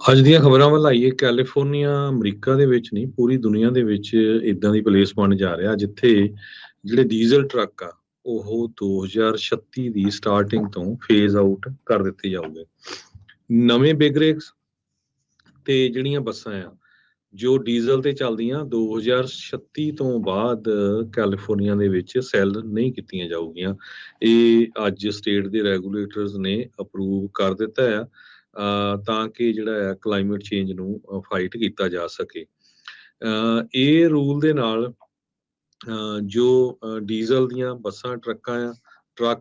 ਅੱਜ ਦੀਆਂ ਖਬਰਾਂ ਵੱਲ ਆਈਏ। ਕੈਲੀਫੋਰਨੀਆ ਅਮਰੀਕਾ ਦੇ ਵਿੱਚ ਨਹੀਂ, ਪੂਰੀ ਦੁਨੀਆ ਦੇ ਵਿੱਚ ਇਦਾਂ ਦੀ ਪਲੇਸ ਬਣ ਜਾ ਰਿਹਾ ਜਿੱਥੇ ਜਿਹੜੇ ਡੀਜ਼ਲ ਟਰੱਕ ਆ ਉਹ 2036 ਦੀ ਸਟਾਰਟਿੰਗ ਤੋਂ ਫੇਜ਼ ਆਊਟ ਕਰ ਦਿੱਤੇ ਜਾਊਗੇ। ਨਵੇਂ ਬਿਗਰੇਕਸ ਤੇ ਜਿਹੜੀਆਂ ਬੱਸਾਂ ਆ ਜੋ ਡੀਜ਼ਲ ਤੇ ਚੱਲਦੀਆਂ 2036 ਤੋਂ ਬਾਅਦ ਕੈਲੀਫੋਰਨੀਆ ਦੇ ਵਿੱਚ ਸੈੱਲ ਨਹੀਂ ਕੀਤੀਆਂ ਜਾਊਗੀਆਂ। ਇਹ ਅੱਜ ਸਟੇਟ ਦੇ ਰੈਗੂਲੇਟਰਸ ਨੇ ਅਪਰੂਵ ਕਰ ਦਿੱਤਾ ਆ, ਤਾਂ ਕਿ ਜਿਹੜਾ ਆ ਕਲਾਈਮੇਟ ਚੇਂਜ ਨੂੰ ਫਾਈਟ ਕੀਤਾ ਜਾ ਸਕੇ। ਇਹ ਰੂਲ ਦੇ ਨਾਲ ਜੋ ਡੀਜ਼ਲ ਦੀਆਂ ਬੱਸਾਂ ਟਰੱਕ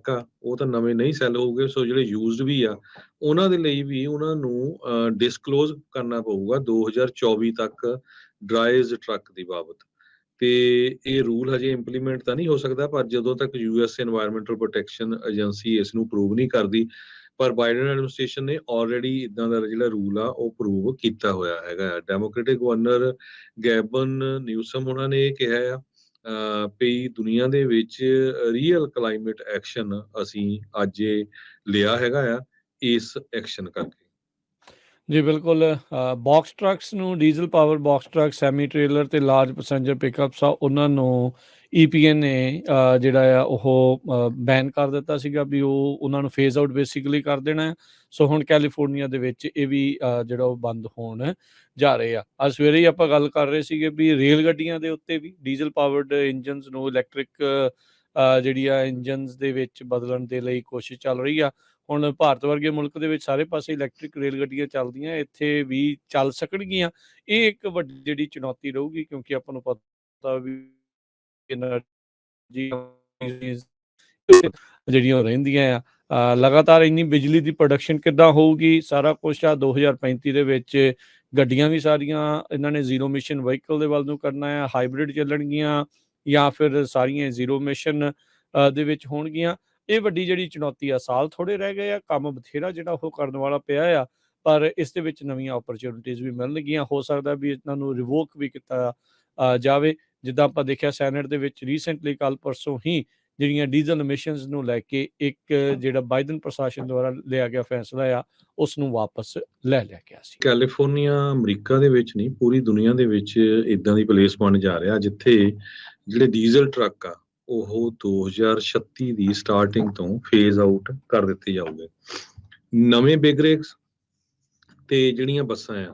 ਆ ਉਹ ਤਾਂ ਨਵੇਂ ਨਹੀਂ ਸੈੱਲ ਹੋਊਗੇ। ਸੋ ਜਿਹੜੇ ਯੂਜ਼ਡ ਵੀ ਆ ਉਹਨਾਂ ਦੇ ਲਈ ਵੀ ਉਹਨਾਂ ਨੂੰ ਡਿਸਕਲੋਜ਼ ਕਰਨਾ ਪਊਗਾ 2024 ਤੱਕ ਡਰਾਈਜ਼ ਟਰੱਕ ਦੀ ਬਾਬਤ। ਤੇ ਇਹ ਰੂਲ ਹਜੇ ਇੰਪਲੀਮੈਂਟ ਤਾਂ ਨਹੀਂ ਹੋ ਸਕਦਾ, ਪਰ ਜਦੋਂ ਤੱਕ ਯੂਐਸ এনवायरमेंटल ਪ੍ਰੋਟੈਕਸ਼ਨ ਏਜੰਸੀ ਇਸ ਨੂੰ ਅਪਰੂਵ ਨਹੀਂ ਕਰਦੀ। ਪਰ ਬਾਈਡਨ ਐਡਮਿਨਿਸਟ੍ਰੇਸ਼ਨ ਨੇ ਆਲਰੇਡੀ ਇਦਾਂ ਦਾ ਜਿਹੜਾ ਰੂਲ ਆ ਉਹ ਅਪਰੂਵ ਕੀਤਾ ਹੋਇਆ ਹੈਗਾ। ਡੈਮੋਕ੍ਰੈਟਿਕ ਗਵਰਨਰ ਗੈਬਨ ਨਿਊਸਮ ਉਹਨਾਂ ਨੇ ਇਹ ਕਿਹਾ ਆ ਵੀ ਦੁਨੀਆ ਦੇ ਵਿੱਚ ਰੀਅਲ ਕਲਾਈਮੇਟ ਐਕਸ਼ਨ ਅਸੀਂ ਅੱਜ ਇਹ ਲਿਆ ਹੈਗਾ ਆ ਇਸ ਐਕਸ਼ਨ ਕਰਕੇ। ਜੀ ਬਿਲਕੁਲ। ਬਾਕਸ ਟਰੱਕਸ ਨੂੰ diesel power box truck, semi trailer ਤੇ ਲਾਰਜ ਪੈਸੇਂਜਰ ਪਿਕਅਪਸ ਆ ਉਹਨਾਂ ਨੂੰ EPA ਨੇ ਜਿਹੜਾ ਆ ਉਹ ਬੈਨ ਕਰ ਦਿੱਤਾ ਸੀਗਾ ਵੀ ਉਹਨਾਂ ਨੂੰ ਫੇਜ਼ ਆਊਟ ਬੇਸਿਕਲੀ ਕਰ ਦੇਣਾ। ਸੋ ਹੁਣ ਕੈਲੀਫੋਰਨੀਆ ਦੇ ਵਿੱਚ ਇਹ ਵੀ ਜਿਹੜਾ ਉਹ ਬੰਦ ਹੋਣ ਜਾ ਰਹੇ ਆ। ਅੱਜ ਸਵੇਰੇ ਹੀ ਆਪਾਂ ਗੱਲ ਕਰ ਰਹੇ ਸੀਗੇ ਵੀ ਰੇਲ ਗੱਡੀਆਂ ਦੇ ਉੱਤੇ ਵੀ ਡੀਜ਼ਲ ਪਾਵਰਡ ਇੰਜਨਸ ਨੂੰ ਇਲੈਕਟ੍ਰਿਕ ਜਿਹੜੀ ਆ ਇੰਜਨਸ ਦੇ ਵਿੱਚ ਬਦਲਣ ਦੇ ਲਈ ਕੋਸ਼ਿਸ਼ ਚੱਲ ਰਹੀ ਆ। ਹੁਣ ਭਾਰਤ ਵਰਗੇ ਮੁਲਕ ਦੇ ਵਿੱਚ ਸਾਰੇ ਪਾਸੇ ਇਲੈਕਟ੍ਰਿਕ ਰੇਲ ਗੱਡੀਆਂ ਚੱਲਦੀਆਂ, ਇੱਥੇ ਵੀ ਚੱਲ ਸਕਣਗੀਆਂ। ਇਹ ਇੱਕ ਵੱਡੀ ਜਿਹੜੀ ਚੁਣੌਤੀ ਰਹੂਗੀ, ਕਿਉਂਕਿ ਆਪਾਂ ਨੂੰ ਪਤਾ ਵੀ ਐਨਰਜੀ ਜਿਹੜੀਆਂ ਰਹਿੰਦੀਆਂ ਆ ਲਗਾਤਾਰ ਇੰਨੀ ਬਿਜਲੀ ਦੀ ਪ੍ਰੋਡਕਸ਼ਨ ਕਿੱਦਾਂ ਹੋਊਗੀ, ਸਾਰਾ ਕੁਛ ਆ 2035 ਦੇ ਵਿੱਚ ਗੱਡੀਆਂ ਵੀ ਸਾਰੀਆਂ ਇਹਨਾਂ ਨੇ ਜ਼ੀਰੋ ਮਿਸ਼ਨ ਵਹੀਕਲ ਦੇ ਵੱਲ ਨੂੰ ਕਰਨਾ ਆ, ਹਾਈਬ੍ਰਿਡ ਚੱਲਣਗੀਆਂ ਜਾਂ ਫਿਰ ਸਾਰੀਆਂ ਜ਼ੀਰੋ ਮਿਸ਼ਨ ਦੇ ਵਿੱਚ ਹੋਣਗੀਆਂ। ਇਹ ਵੱਡੀ ਜਿਹੜੀ ਚੁਣੌਤੀ ਆ, ਸਾਲ ਥੋੜ੍ਹੇ ਰਹਿ ਗਏ ਆ, ਕੰਮ ਬਥੇਰਾ ਜਿਹੜਾ ਉਹ ਕਰਨ ਵਾਲਾ ਪਿਆ ਆ, ਪਰ ਇਸ ਦੇ ਵਿੱਚ ਨਵੀਆਂ ਓਪਰਚੁਨਿਟੀਜ਼ ਵੀ ਮਿਲਣਗੀਆਂ। ਹੋ ਸਕਦਾ ਵੀ ਇਹਨਾਂ ਨੂੰ ਰਿਵੋਕ ਵੀ ਕੀਤਾ ਜਾਵੇ। ਜਿੱਦਾਂ ਆਪਾਂ ਦੇਖਿਆ ਸੈਨੇਟ ਦੇ ਵਿੱਚ ਰੀਸੈਂਟਲੀ ਕੱਲ੍ਹ ਪਰਸੋਂ ਹੀ ਜਿਹੜੀਆਂ ਡੀਜ਼ਲ ਐਮਿਸ਼ਨਸ ਨੂੰ ਲੈ ਕੇ ਇੱਕ ਜਿਹੜਾ ਬਾਈਡਨ ਪ੍ਰਸ਼ਾਸਨ ਦੁਆਰਾ ਲਿਆ ਗਿਆ ਫੈਸਲਾ ਆ ਉਸ ਨੂੰ ਵਾਪਸ ਲੈ ਲਿਆ ਗਿਆ ਸੀ। ਕੈਲੀਫੋਰਨੀਆ ਅਮਰੀਕਾ ਦੇ ਵਿੱਚ ਨਹੀਂ, ਪੂਰੀ ਦੁਨੀਆ ਦੇ ਵਿੱਚ ਇਦਾਂ ਦੀ ਪਲੇਸ ਬਣ ਜਾ ਰਿਹਾ ਜਿੱਥੇ ਜਿਹੜੇ ਡੀਜ਼ਲ ਟਰੱਕ ਆ ਉਹ 2036 ਦੀ ਸਟਾਰਟਿੰਗ ਤੋਂ ਫੇਜ਼ ਆਊਟ ਕਰ ਦਿੱਤੇ ਜਾਊਗੇ। ਨਵੇਂ ਬਿਗਰੇਕਸ ਤੇ ਜਿਹੜੀਆਂ ਬੱਸਾਂ ਆ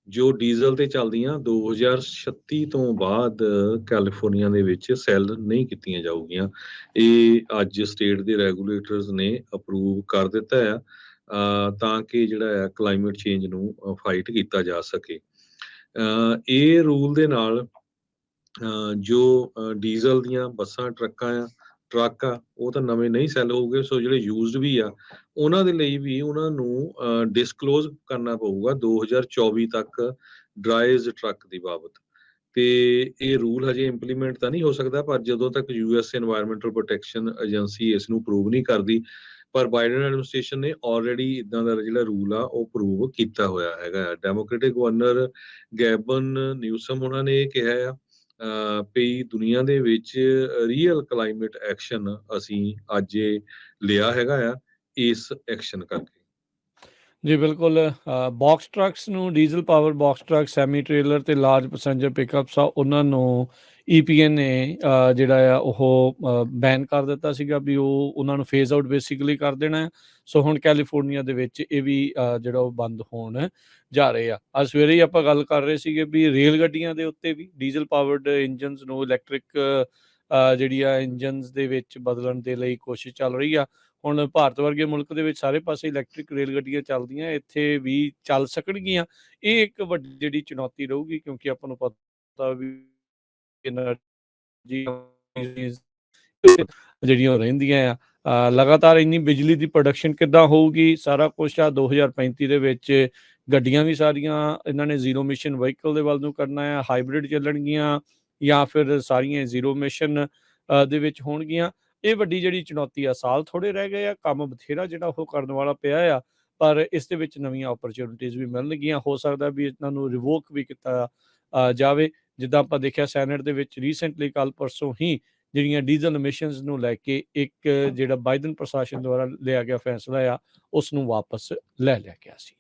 ਜੋ ਡੀਜ਼ਲ ਤੇ ਚੱਲਦੀਆਂ 2036 ਤੋਂ ਬਾਅਦ ਕੈਲੀਫੋਰਨੀਆ ਦੇ ਵਿੱਚ ਸੈੱਲ ਨਹੀਂ ਕੀਤੀਆਂ ਜਾਊਗੀਆਂ। ਇਹ ਅੱਜ ਸਟੇਟ ਦੇ ਰੈਗੂਲੇਟਰਸ ਨੇ ਅਪਰੂਵ ਕਰ ਦਿੱਤਾ ਆ, ਤਾਂ ਕਿ ਜਿਹੜਾ ਆ ਕਲਾਈਮੇਟ ਚੇਂਜ ਨੂੰ ਫਾਈਟ ਕੀਤਾ ਜਾ ਸਕੇ। ਇਹ ਰੂਲ ਦੇ ਨਾਲ ਜੋ ਡੀਜ਼ਲ ਦੀਆਂ ਬੱਸਾਂ ਟਰੱਕ ਆ ਉਹ ਤਾਂ ਨਵੇਂ ਨਹੀਂ ਸੈੱਲ ਹੋਊਗੇ। ਸੋ ਜਿਹੜੇ ਯੂਜ਼ਡ ਵੀ ਆ ਉਹਨਾਂ ਦੇ ਲਈ ਵੀ ਉਹਨਾਂ ਨੂੰ ਡਿਸਕਲੋਜ਼ ਕਰਨਾ ਪਊਗਾ 2024 ਤੱਕ ਡਰਾਈਜ਼ ਟਰੱਕ ਦੀ ਬਾਬਤ। ਤੇ ਇਹ ਰੂਲ ਹਜੇ ਇੰਪਲੀਮੈਂਟ ਤਾਂ ਨਹੀਂ ਹੋ ਸਕਦਾ, ਪਰ ਜਦੋਂ ਤੱਕ ਯੂਐਸ এনवायरमेंटल ਪ੍ਰੋਟੈਕਸ਼ਨ ਏਜੰਸੀ ਇਸ ਨੂੰ ਅਪਰੂਵ ਨਹੀਂ ਕਰਦੀ। ਪਰ ਬਾਈਡਨ ਐਡਮਿਨਿਸਟ੍ਰੇਸ਼ਨ ਨੇ ਆਲਰੇਡੀ ਇਦਾਂ ਦਾ ਜਿਹੜਾ ਰੂਲ ਆ ਉਹ ਅਪਰੂਵ ਕੀਤਾ ਹੋਇਆ ਹੈਗਾ। ਡੈਮੋਕ੍ਰੈਟਿਕ ਗਵਰਨਰ ਗੈਬਨ ਨਿਊਸਮ ਉਹਨਾਂ ਨੇ ਇਹ ਕਿਹਾ ਆ ਵੀ ਦੁਨੀਆ ਦੇ ਵਿੱਚ ਰੀਅਲ ਕਲਾਈਮੇਟ ਐਕਸ਼ਨ ਅਸੀਂ ਅੱਜ ਇਹ ਲਿਆ ਹੈਗਾ ਆ ਇਸ ਐਕਸ਼ਨ ਕਰਕੇ। ਜੀ ਬਿਲਕੁਲ। ਬਾਕਸ ਟਰੱਕਸ ਨੂੰ diesel power box truck, semi trailer ਤੇ ਲਾਰਜ ਪੈਸੇਂਜਰ ਪਿਕਅਪਸ ਆ ਉਹਨਾਂ ਨੂੰ EPA ਨੇ ਜਿਹੜਾ ਆ ਉਹ ਬੈਨ ਕਰ ਦਿੱਤਾ ਸੀਗਾ ਵੀ ਉਹਨਾਂ ਨੂੰ ਫੇਜ਼ ਆਊਟ ਬੇਸਿਕਲੀ ਕਰ ਦੇਣਾ। ਸੋ ਹੁਣ ਕੈਲੀਫੋਰਨੀਆ ਦੇ ਵਿੱਚ ਇਹ ਵੀ ਜਿਹੜਾ ਉਹ ਬੰਦ ਹੋਣ ਜਾ ਰਹੇ ਆ। ਅੱਜ ਸਵੇਰੇ ਹੀ ਆਪਾਂ ਗੱਲ ਕਰ ਰਹੇ ਸੀਗੇ ਵੀ ਰੇਲ ਗੱਡੀਆਂ ਦੇ ਉੱਤੇ ਵੀ ਡੀਜ਼ਲ ਪਾਵਰਡ ਇੰਜਨਸ ਨੂੰ ਇਲੈਕਟ੍ਰਿਕ ਜਿਹੜੀ ਆ ਇੰਜਨਸ ਦੇ ਵਿੱਚ ਬਦਲਣ ਦੇ ਲਈ ਕੋਸ਼ਿਸ਼ ਚੱਲ ਰਹੀ ਆ। ਹੁਣ ਭਾਰਤ ਵਰਗੇ ਮੁਲਕ ਦੇ ਵਿੱਚ ਸਾਰੇ ਪਾਸੇ ਇਲੈਕਟ੍ਰਿਕ ਰੇਲ ਗੱਡੀਆਂ ਚੱਲਦੀਆਂ, ਇੱਥੇ ਵੀ ਚੱਲ ਸਕਣਗੀਆਂ। ਇਹ ਇੱਕ ਵੱਡੀ ਜਿਹੜੀ ਚੁਣੌਤੀ ਰਹੂਗੀ, ਕਿਉਂਕਿ ਆਪਾਂ ਨੂੰ ਪਤਾ ਵੀ ਐਨਰਜੀ ਜਿਹੜੀਆਂ ਰਹਿੰਦੀਆਂ ਆ ਲਗਾਤਾਰ ਇੰਨੀ ਬਿਜਲੀ ਦੀ ਪ੍ਰੋਡਕਸ਼ਨ ਕਿੱਦਾਂ ਹੋਊਗੀ, ਸਾਰਾ ਕੁਛ ਆ 2035 ਦੇ ਵਿੱਚ ਗੱਡੀਆਂ ਵੀ ਸਾਰੀਆਂ ਇਹਨਾਂ ਨੇ ਜ਼ੀਰੋ ਮਿਸ਼ਨ ਵਹੀਕਲ ਦੇ ਵੱਲ ਨੂੰ ਕਰਨਾ ਆ, ਹਾਈਬ੍ਰਿਡ ਚੱਲਣਗੀਆਂ ਜਾਂ ਫਿਰ ਸਾਰੀਆਂ ਜ਼ੀਰੋ ਮਿਸ਼ਨ ਦੇ ਵਿੱਚ ਹੋਣਗੀਆਂ। ਇਹ ਵੱਡੀ ਜਿਹੜੀ ਚੁਣੌਤੀ ਆ, ਸਾਲ ਥੋੜ੍ਹੇ ਰਹਿ ਗਏ ਆ, ਕੰਮ ਬਥੇਰਾ ਜਿਹੜਾ ਉਹ ਕਰਨ ਵਾਲਾ ਪਿਆ ਆ, ਪਰ ਇਸ ਦੇ ਵਿੱਚ ਨਵੀਆਂ ਓਪਰਚੁਨਿਟੀਜ਼ ਵੀ ਮਿਲਣਗੀਆਂ। ਹੋ ਸਕਦਾ ਵੀ ਇਹਨਾਂ ਨੂੰ ਰਿਵੋਕ ਵੀ ਕੀਤਾ ਜਾਵੇ। ਜਿੱਦਾਂ ਆਪਾਂ ਦੇਖਿਆ ਸੈਨੇਟ ਦੇ ਵਿੱਚ ਰੀਸੈਂਟਲੀ ਕੱਲ੍ਹ ਪਰਸੋਂ ਹੀ ਜਿਹੜੀਆਂ ਡੀਜ਼ਲ ਐਮਿਸ਼ਨਸ ਨੂੰ ਲੈ ਕੇ ਇੱਕ ਜਿਹੜਾ ਬਾਈਡਨ ਪ੍ਰਸ਼ਾਸਨ ਦੁਆਰਾ ਲਿਆ ਗਿਆ ਫੈਸਲਾ ਆ ਉਸ ਨੂੰ ਵਾਪਸ ਲੈ ਲਿਆ ਗਿਆ ਸੀ।